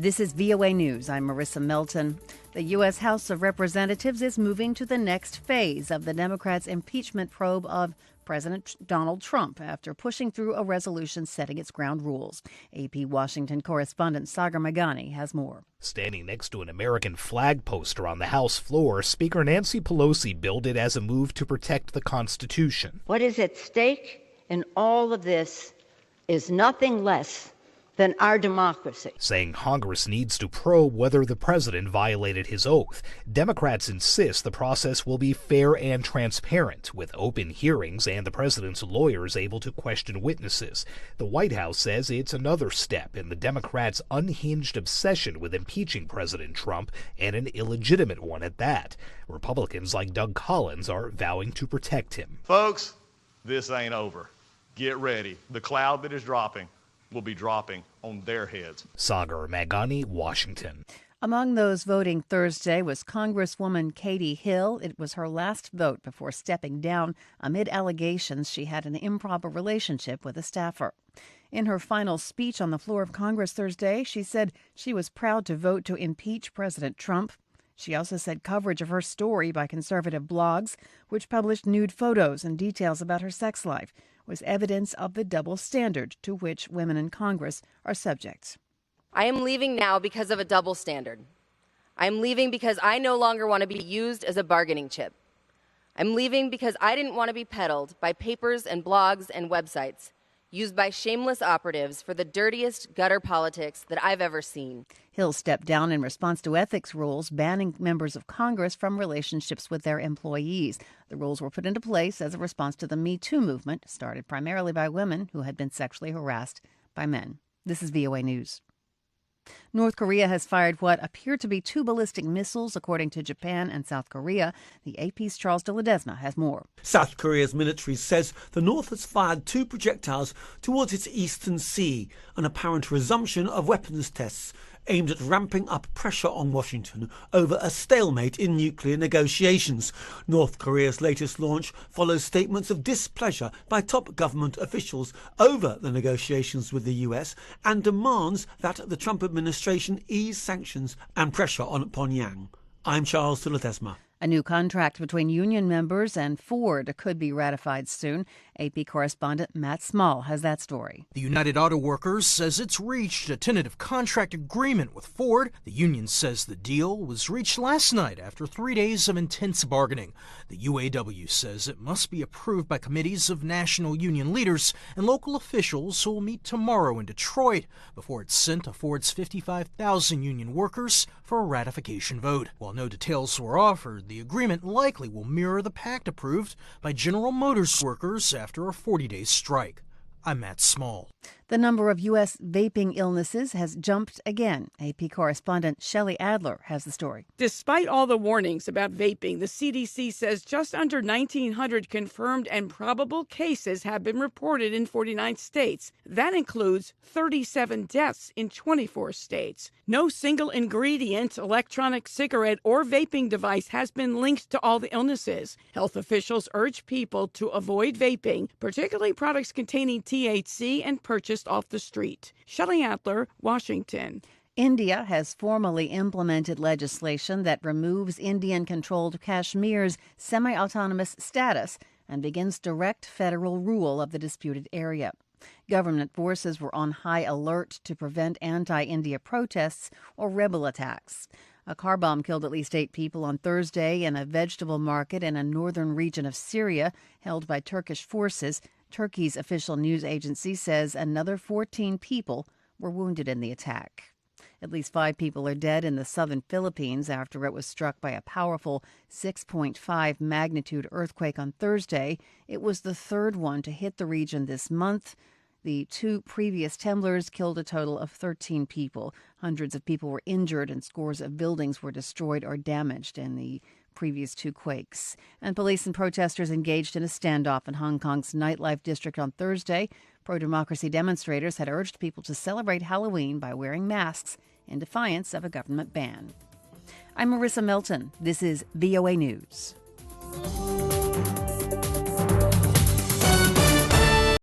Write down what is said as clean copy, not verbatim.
This is VOA News. I'm Marissa Melton. The U.S. House of Representatives is moving to the next phase of the Democrats' impeachment probe of President Donald Trump after pushing through a resolution setting its ground rules. AP Washington correspondent Sagar Meghani has more. Standing next to an American flag poster on the House floor, Speaker Nancy Pelosi billed it as a move to protect the Constitution. What is at stake in all of this is nothing less than our democracy. Saying Congress needs to probe whether the president violated his oath. Democrats insist the process will be fair and transparent, with open hearings and the president's lawyers able to question witnesses. The White House says it's another step in the Democrats' unhinged obsession with impeaching President Trump, and an illegitimate one at that. Republicans like Doug Collins are vowing to protect him. Folks, this ain't over. Get ready. The cloud that is dropping will be dropping on their heads. Sagar Meghani, Washington. Among those voting Thursday was Congresswoman Katie Hill. It was her last vote before stepping down amid allegations she had an improper relationship with a staffer. In her final speech on the floor of Congress Thursday, she said she was proud to vote to impeach President Trump. She also said coverage of her story by conservative blogs, which published nude photos and details about her sex life, was evidence of the double standard to which women in Congress are subject. I am leaving now because of a double standard. I am leaving because I no longer want to be used as a bargaining chip. I'm leaving because I didn't want to be peddled by papers and blogs and websites used by shameless operatives for the dirtiest gutter politics that I've ever seen. Hill stepped down in response to ethics rules banning members of Congress from relationships with their employees. The rules were put into place as a response to the Me Too movement, started primarily by women who had been sexually harassed by men. This is VOA News. North Korea has fired what appear to be 2 ballistic missiles, according to Japan and South Korea. The AP's Charles de Ledesma has more. South Korea's military says the North has fired 2 projectiles towards its eastern sea, an apparent resumption of weapons tests aimed at ramping up pressure on Washington over a stalemate in nuclear negotiations. North Korea's latest launch follows statements of displeasure by top government officials over the negotiations with the US and demands that the Trump administration ease sanctions and pressure on Pyongyang. I'm Charles de Ledesma. A new contract between union members and Ford could be ratified soon. AP correspondent Matt Small has that story. The United Auto Workers says it's reached a tentative contract agreement with Ford. The union says the deal was reached last night after 3 days of intense bargaining. The UAW says it must be approved by committees of national union leaders and local officials who will meet tomorrow in Detroit before it's sent to Ford's 55,000 union workers for a ratification vote. While no details were offered, the agreement likely will mirror the pact approved by General Motors workers after a 40-day strike. I'm Matt Small. The number of U.S. vaping illnesses has jumped again. AP correspondent Shelley Adler has the story. Despite all the warnings about vaping, the CDC says just under 1,900 confirmed and probable cases have been reported in 49 states. That includes 37 deaths in 24 states. No single ingredient, electronic cigarette, or vaping device has been linked to all the illnesses. Health officials urge people to avoid vaping, particularly products containing THC and purchased off the street. Shelley Adler, Washington. India has formally implemented legislation that removes Indian-controlled Kashmir's semi-autonomous status and begins direct federal rule of the disputed area. Government forces were on high alert to prevent anti-India protests or rebel attacks. A car bomb killed at least 8 people on Thursday in a vegetable market in a northern region of Syria held by Turkish forces. Turkey's official news agency says another 14 people were wounded in the attack. At least 5 people are dead in the southern Philippines after it was struck by a powerful 6.5 magnitude earthquake on Thursday. It was the third one to hit the region this month. The 2 previous tremors killed a total of 13 people. Hundreds of people were injured and scores of buildings were destroyed or damaged in the previous 2 quakes. And police and protesters engaged in a standoff in Hong Kong's nightlife district on Thursday. Pro-democracy demonstrators had urged people to celebrate Halloween by wearing masks in defiance of a government ban. I'm Marissa Melton. This is VOA News.